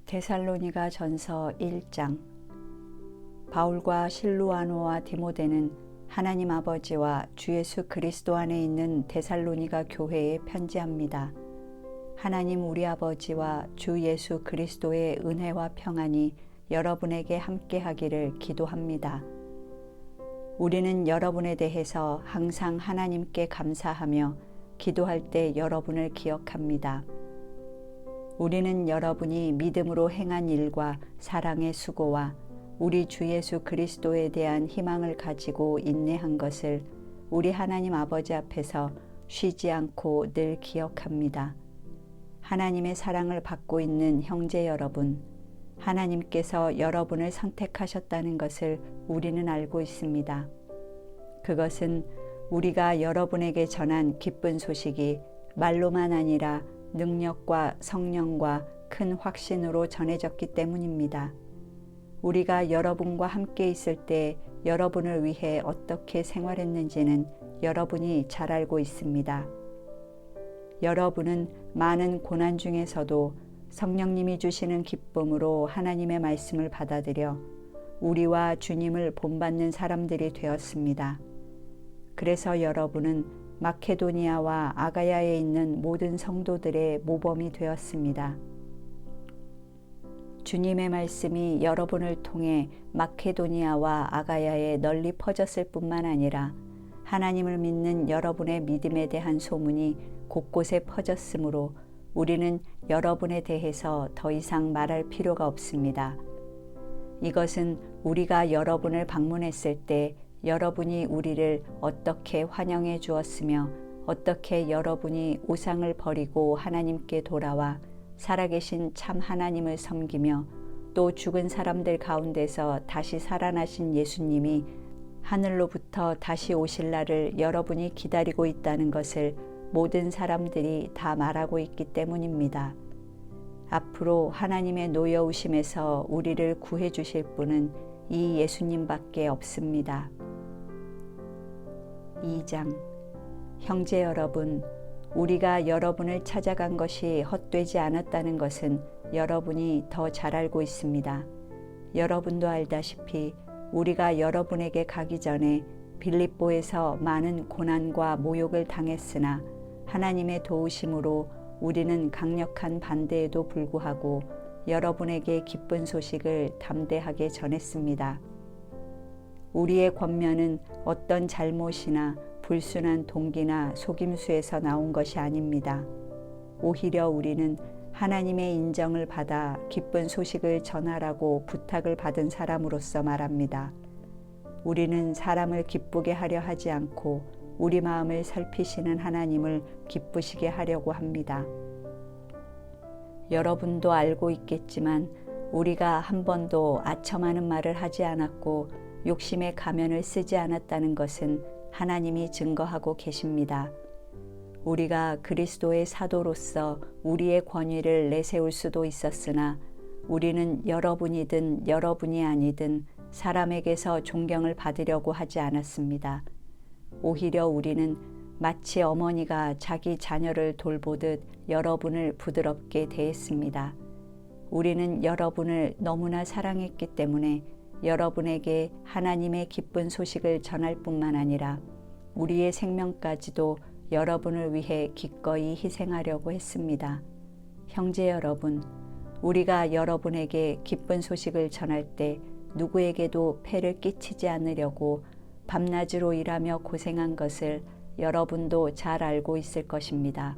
데살로니가 전서 1장. 바울과 실루아노와 디모데는 하나님 아버지와 주 예수 그리스도 안에 있는 데살로니가 교회에 편지합니다. 하나님 우리 아버지와 주 예수 그리스도의 은혜와 평안이 여러분에게 함께하기를 기도합니다. 우리는 여러분에 대해서 항상 하나님께 감사하며 기도할 때 여러분을 기억합니다. 우리는 여러분이 믿음으로 행한 일과 사랑의 수고와 우리 주 예수 그리스도에 대한 희망을 가지고 인내한 것을 우리 하나님 아버지 앞에서 쉬지 않고 늘 기억합니다. 하나님의 사랑을 받고 있는 형제 여러분, 하나님께서 여러분을 선택하셨다는 것을 우리는 알고 있습니다. 그것은 우리가 여러분에게 전한 기쁜 소식이 말로만 아니라 능력과 성령과 큰 확신으로 전해졌기 때문입니다. 우리가 여러분과 함께 있을 때 여러분을 위해 어떻게 생활했는지는 여러분이 잘 알고 있습니다. 여러분은 많은 고난 중에서도 성령님이 주시는 기쁨으로 하나님의 말씀을 받아들여 우리와 주님을 본받는 사람들이 되었습니다. 그래서 여러분은 마케도니아와 아가야에 있는 모든 성도들의 모범이 되었습니다. 주님의 말씀이 여러분을 통해 마케도니아와 아가야에 널리 퍼졌을 뿐만 아니라 하나님을 믿는 여러분의 믿음에 대한 소문이 곳곳에 퍼졌으므로 우리는 여러분에 대해서 더 이상 말할 필요가 없습니다. 이것은 우리가 여러분을 방문했을 때 여러분이 우리를 어떻게 환영해 주었으며 어떻게 여러분이 우상을 버리고 하나님께 돌아와 살아계신 참 하나님을 섬기며 또 죽은 사람들 가운데서 다시 살아나신 예수님이 하늘로부터 다시 오실 날을 여러분이 기다리고 있다는 것을 모든 사람들이 다 말하고 있기 때문입니다. 앞으로 하나님의 노여우심에서 우리를 구해 주실 분은 이 예수님밖에 없습니다. 2장. 형제 여러분, 우리가 여러분을 찾아간 것이 헛되지 않았다는 것은 여러분이 더 잘 알고 있습니다. 여러분도 알다시피 우리가 여러분에게 가기 전에 빌립보에서 많은 고난과 모욕을 당했으나 하나님의 도우심으로 우리는 강력한 반대에도 불구하고 여러분에게 기쁜 소식을 담대하게 전했습니다. 우리의 권면은 어떤 잘못이나 불순한 동기나 속임수에서 나온 것이 아닙니다. 오히려 우리는 하나님의 인정을 받아 기쁜 소식을 전하라고 부탁을 받은 사람으로서 말합니다. 우리는 사람을 기쁘게 하려 하지 않고 우리 마음을 살피시는 하나님을 기쁘시게 하려고 합니다. 여러분도 알고 있겠지만 우리가 한 번도 아첨하는 말을 하지 않았고 욕심의 가면을 쓰지 않았다는 것은 하나님이 증거하고 계십니다. 우리가 그리스도의 사도로서 우리의 권위를 내세울 수도 있었으나 우리는 여러분이든 여러분이 아니든 사람에게서 존경을 받으려고 하지 않았습니다. 오히려 우리는 마치 어머니가 자기 자녀를 돌보듯 여러분을 부드럽게 대했습니다. 우리는 여러분을 너무나 사랑했기 때문에 여러분에게 하나님의 기쁜 소식을 전할 뿐만 아니라 우리의 생명까지도 여러분을 위해 기꺼이 희생하려고 했습니다. 형제 여러분, 우리가 여러분에게 기쁜 소식을 전할 때 누구에게도 폐를 끼치지 않으려고 밤낮으로 일하며 고생한 것을 여러분도 잘 알고 있을 것입니다.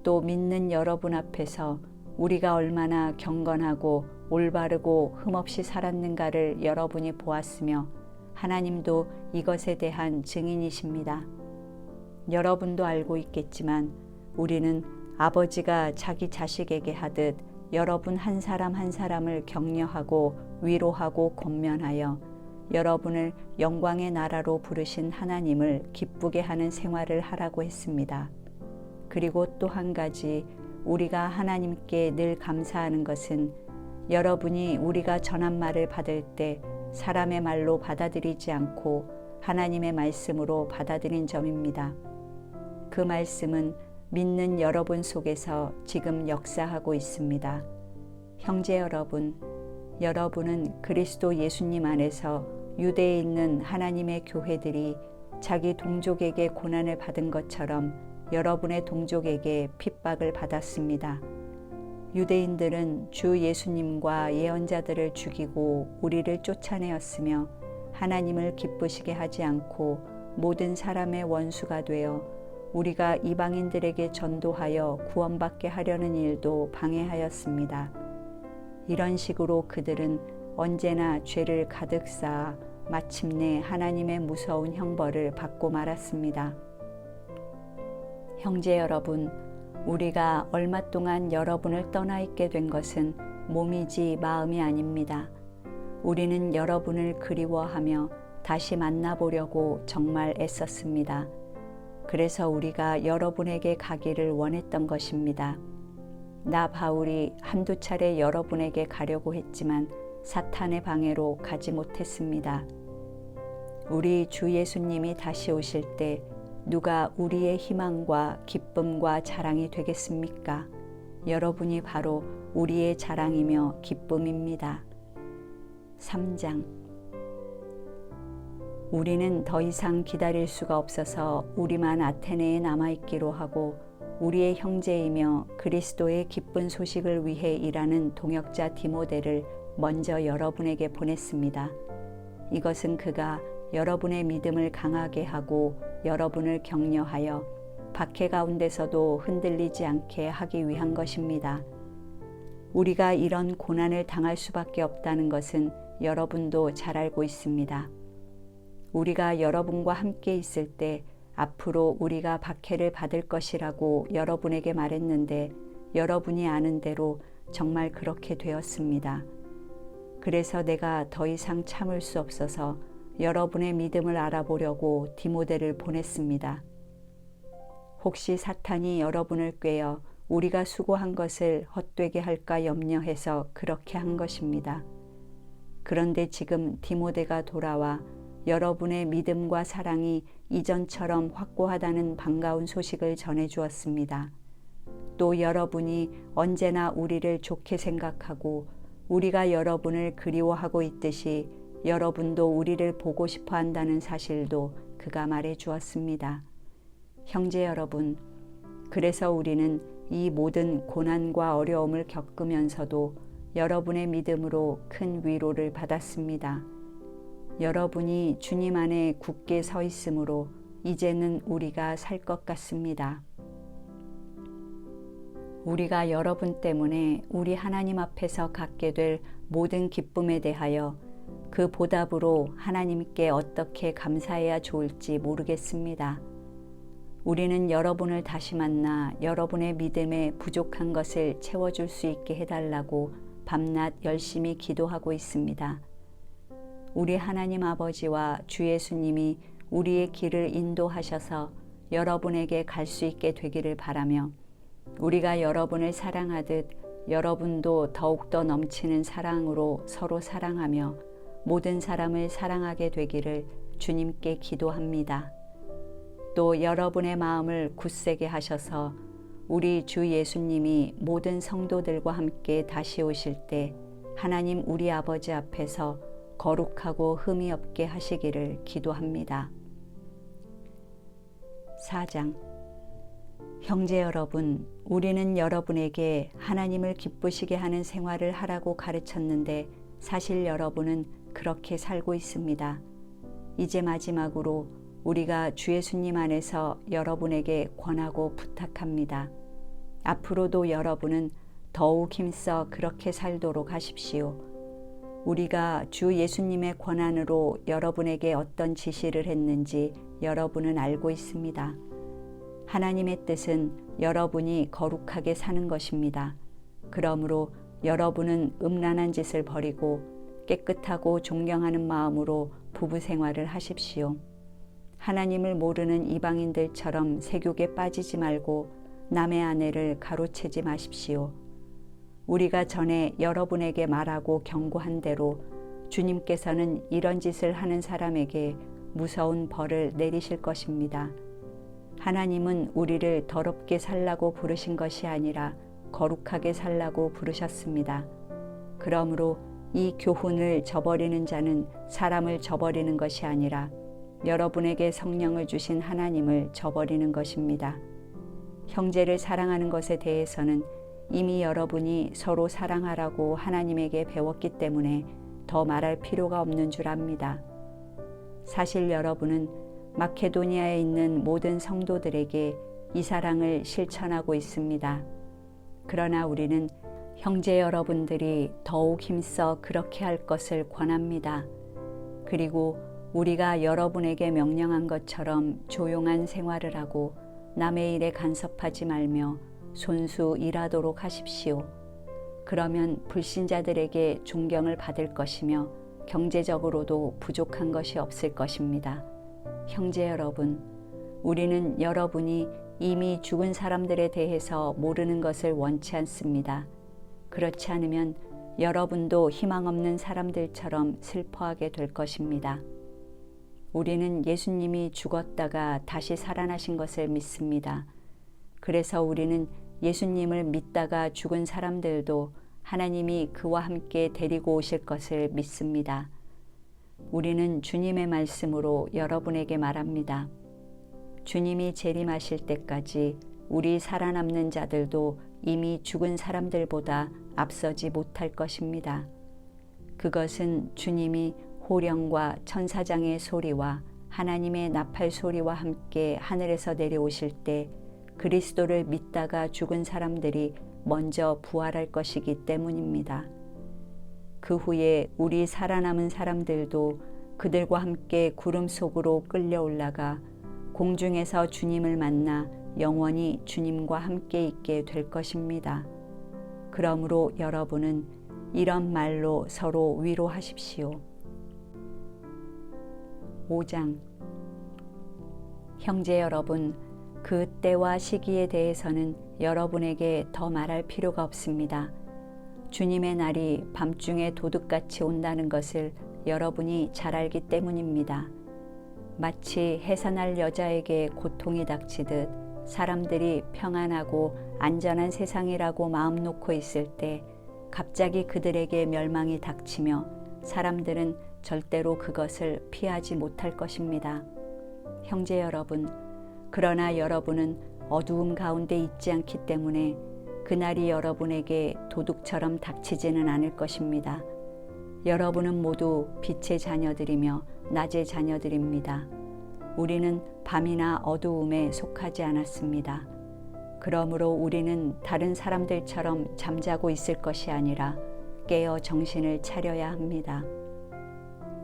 또 믿는 여러분 앞에서 우리가 얼마나 경건하고 올바르고 흠없이 살았는가를 여러분이 보았으며 하나님도 이것에 대한 증인이십니다. 여러분도 알고 있겠지만 우리는 아버지가 자기 자식에게 하듯 여러분 한 사람 한 사람을 격려하고 위로하고 권면하여 여러분을 영광의 나라로 부르신 하나님을 기쁘게 하는 생활을 하라고 했습니다. 그리고 또 한 가지 우리가 하나님께 늘 감사하는 것은 여러분이 우리가 전한 말을 받을 때 사람의 말로 받아들이지 않고 하나님의 말씀으로 받아들인 점입니다. 그 말씀은 믿는 여러분 속에서 지금 역사하고 있습니다. 형제 여러분, 여러분은 그리스도 예수님 안에서 유대에 있는 하나님의 교회들이 자기 동족에게 고난을 받은 것처럼 여러분의 동족에게 핍박을 받았습니다. 유대인들은 주 예수님과 예언자들을 죽이고 우리를 쫓아내었으며 하나님을 기쁘시게 하지 않고 모든 사람의 원수가 되어 우리가 이방인들에게 전도하여 구원받게 하려는 일도 방해하였습니다. 이런 식으로 그들은 언제나 죄를 가득 쌓아 마침내 하나님의 무서운 형벌을 받고 말았습니다. 형제 여러분, 우리가 얼마 동안 여러분을 떠나 있게 된 것은 몸이지 마음이 아닙니다. 우리는 여러분을 그리워하며 다시 만나보려고 정말 애썼습니다. 그래서 우리가 여러분에게 가기를 원했던 것입니다. 나 바울이 한두 차례 여러분에게 가려고 했지만 사탄의 방해로 가지 못했습니다. 우리 주 예수님이 다시 오실 때 누가 우리의 희망과 기쁨과 자랑이 되겠습니까? 여러분이 바로 우리의 자랑이며 기쁨입니다. 3장. 우리는 더 이상 기다릴 수가 없어서 우리만 아테네에 남아있기로 하고 우리의 형제이며 그리스도의 기쁜 소식을 위해 일하는 동역자 디모데를 먼저 여러분에게 보냈습니다. 이것은 그가 여러분의 믿음을 강하게 하고 여러분을 격려하여 박해 가운데서도 흔들리지 않게 하기 위한 것입니다. 우리가 이런 고난을 당할 수밖에 없다는 것은 여러분도 잘 알고 있습니다. 우리가 여러분과 함께 있을 때 앞으로 우리가 박해를 받을 것이라고 여러분에게 말했는데 여러분이 아는 대로 정말 그렇게 되었습니다. 그래서 내가 더 이상 참을 수 없어서 여러분의 믿음을 알아보려고 디모데를 보냈습니다. 혹시 사탄이 여러분을 꾀어 우리가 수고한 것을 헛되게 할까 염려해서 그렇게 한 것입니다. 그런데 지금 디모데가 돌아와 여러분의 믿음과 사랑이 이전처럼 확고하다는 반가운 소식을 전해주었습니다. 또 여러분이 언제나 우리를 좋게 생각하고 우리가 여러분을 그리워하고 있듯이 여러분도 우리를 보고 싶어 한다는 사실도 그가 말해주었습니다. 형제 여러분, 그래서 우리는 이 모든 고난과 어려움을 겪으면서도 여러분의 믿음으로 큰 위로를 받았습니다. 여러분이 주님 안에 굳게 서 있으므로 이제는 우리가 살 것 같습니다. 우리가 여러분 때문에 우리 하나님 앞에서 갖게 될 모든 기쁨에 대하여 그 보답으로 하나님께 어떻게 감사해야 좋을지 모르겠습니다. 우리는 여러분을 다시 만나 여러분의 믿음에 부족한 것을 채워줄 수 있게 해달라고 밤낮 열심히 기도하고 있습니다. 우리 하나님 아버지와 주 예수님이 우리의 길을 인도하셔서 여러분에게 갈 수 있게 되기를 바라며 우리가 여러분을 사랑하듯 여러분도 더욱더 넘치는 사랑으로 서로 사랑하며 모든 사람을 사랑하게 되기를 주님께 기도합니다. 또 여러분의 마음을 굳세게 하셔서 우리 주 예수님이 모든 성도들과 함께 다시 오실 때 하나님 우리 아버지 앞에서 거룩하고 흠이 없게 하시기를 기도합니다. 4장. 형제 여러분, 우리는 여러분에게 하나님을 기쁘시게 하는 생활을 하라고 가르쳤는데 사실 여러분은 그렇게 살고 있습니다. 이제 마지막으로 우리가 주 예수님 안에서 여러분에게 권하고 부탁합니다. 앞으로도 여러분은 더욱 힘써 그렇게 살도록 하십시오. 우리가 주 예수님의 권한으로 여러분에게 어떤 지시를 했는지 여러분은 알고 있습니다. 하나님의 뜻은 여러분이 거룩하게 사는 것입니다. 그러므로 여러분은 음란한 짓을 버리고 깨끗하고 존경하는 마음으로 부부 생활을 하십시오. 하나님을 모르는 이방인들처럼 세욕에 빠지지 말고 남의 아내를 가로채지 마십시오. 우리가 전에 여러분에게 말하고 경고한 대로 주님께서는 이런 짓을 하는 사람에게 무서운 벌을 내리실 것입니다. 하나님은 우리를 더럽게 살라고 부르신 것이 아니라 거룩하게 살라고 부르셨습니다. 그러므로 이 교훈을 저버리는 자는 사람을 저버리는 것이 아니라 여러분에게 성령을 주신 하나님을 저버리는 것입니다. 형제를 사랑하는 것에 대해서는 이미 여러분이 서로 사랑하라고 하나님에게 배웠기 때문에 더 말할 필요가 없는 줄 압니다. 사실 여러분은 마케도니아에 있는 모든 성도들에게 이 사랑을 실천하고 있습니다. 그러나 우리는 형제 여러분들이 더욱 힘써 그렇게 할 것을 권합니다. 그리고 우리가 여러분에게 명령한 것처럼 조용한 생활을 하고 남의 일에 간섭하지 말며 손수 일하도록 하십시오. 그러면 불신자들에게 존경을 받을 것이며 경제적으로도 부족한 것이 없을 것입니다. 형제 여러분, 우리는 여러분이 이미 죽은 사람들에 대해서 모르는 것을 원치 않습니다. 그렇지 않으면 여러분도 희망 없는 사람들처럼 슬퍼하게 될 것입니다. 우리는 예수님이 죽었다가 다시 살아나신 것을 믿습니다. 그래서 우리는 예수님을 믿다가 죽은 사람들도 하나님이 그와 함께 데리고 오실 것을 믿습니다. 우리는 주님의 말씀으로 여러분에게 말합니다. 주님이 재림하실 때까지 우리 살아남는 자들도 이미 죽은 사람들보다 앞서지 못할 것입니다. 그것은 주님이 호령과 천사장의 소리와 하나님의 나팔 소리와 함께 하늘에서 내려오실 때 그리스도를 믿다가 죽은 사람들이 먼저 부활할 것이기 때문입니다. 그 후에 우리 살아남은 사람들도 그들과 함께 구름 속으로 끌려 올라가 공중에서 주님을 만나 영원히 주님과 함께 있게 될 것입니다. 그러므로 여러분은 이런 말로 서로 위로하십시오. 5장. 형제 여러분, 그 때와 시기에 대해서는 여러분에게 더 말할 필요가 없습니다. 주님의 날이 밤중에 도둑같이 온다는 것을 여러분이 잘 알기 때문입니다. 마치 해산할 여자에게 고통이 닥치듯 사람들이 평안하고 안전한 세상이라고 마음 놓고 있을 때 갑자기 그들에게 멸망이 닥치며 사람들은 절대로 그것을 피하지 못할 것입니다. 형제 여러분, 그러나 여러분은 어두움 가운데 있지 않기 때문에 그날이 여러분에게 도둑처럼 닥치지는 않을 것입니다. 여러분은 모두 빛의 자녀들이며 낮의 자녀들입니다. 우리는 밤이나 어두움에 속하지 않았습니다. 그러므로 우리는 다른 사람들처럼 잠자고 있을 것이 아니라 깨어 정신을 차려야 합니다.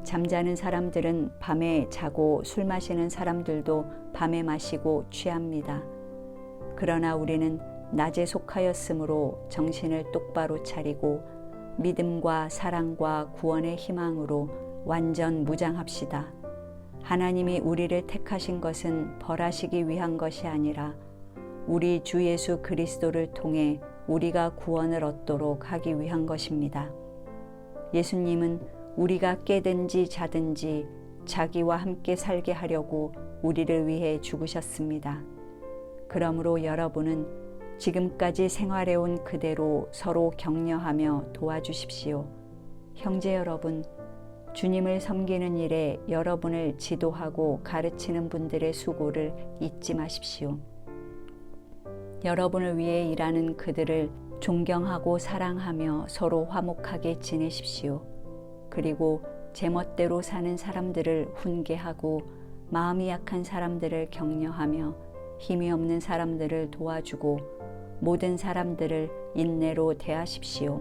잠자는 사람들은 밤에 자고 술 마시는 사람들도 밤에 마시고 취합니다. 그러나 우리는 낮에 속하였으므로 정신을 똑바로 차리고 믿음과 사랑과 구원의 희망으로 완전 무장합시다. 하나님이 우리를 택하신 것은 벌하시기 위한 것이 아니라 우리 주 예수 그리스도를 통해 우리가 구원을 얻도록 하기 위한 것입니다. 예수님은 우리가 깨든지 자든지 자기와 함께 살게 하려고 우리를 위해 죽으셨습니다. 그러므로 여러분은 지금까지 생활해온 그대로 서로 격려하며 도와주십시오. 형제 여러분, 주님을 섬기는 일에 여러분을 지도하고 가르치는 분들의 수고를 잊지 마십시오. 여러분을 위해 일하는 그들을 존경하고 사랑하며 서로 화목하게 지내십시오. 그리고 제멋대로 사는 사람들을 훈계하고 마음이 약한 사람들을 격려하며 힘이 없는 사람들을 도와주고 모든 사람들을 인내로 대하십시오.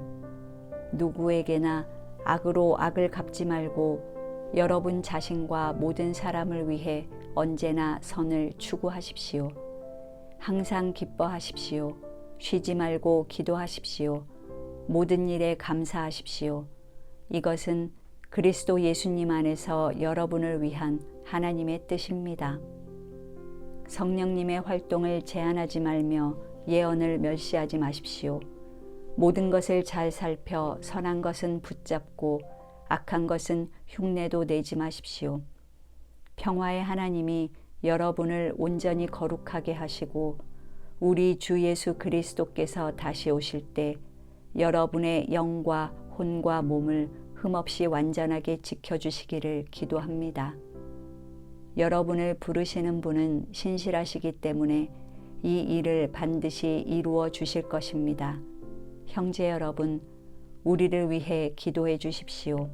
누구에게나 악으로 악을 갚지 말고 여러분 자신과 모든 사람을 위해 언제나 선을 추구하십시오. 항상 기뻐하십시오. 쉬지 말고 기도하십시오. 모든 일에 감사하십시오. 이것은 그리스도 예수님 안에서 여러분을 위한 하나님의 뜻입니다. 성령님의 활동을 제한하지 말며 예언을 멸시하지 마십시오. 모든 것을 잘 살펴 선한 것은 붙잡고 악한 것은 흉내도 내지 마십시오. 평화의 하나님이 여러분을 온전히 거룩하게 하시고 우리 주 예수 그리스도께서 다시 오실 때 여러분의 영과 혼과 몸을 흠없이 완전하게 지켜주시기를 기도합니다. 여러분을 부르시는 분은 신실하시기 때문에 이 일을 반드시 이루어 주실 것입니다. 형제 여러분, 우리를 위해 기도해 주십시오.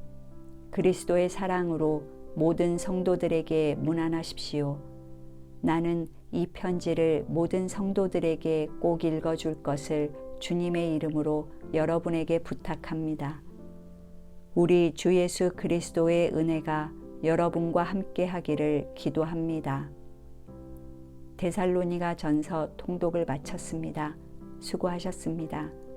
그리스도의 사랑으로 모든 성도들에게 문안하십시오. 나는 이 편지를 모든 성도들에게 꼭 읽어줄 것을 주님의 이름으로 여러분에게 부탁합니다. 우리 주 예수 그리스도의 은혜가 여러분과 함께 하기를 기도합니다. 데살로니가 전서 통독을 마쳤습니다. 수고하셨습니다.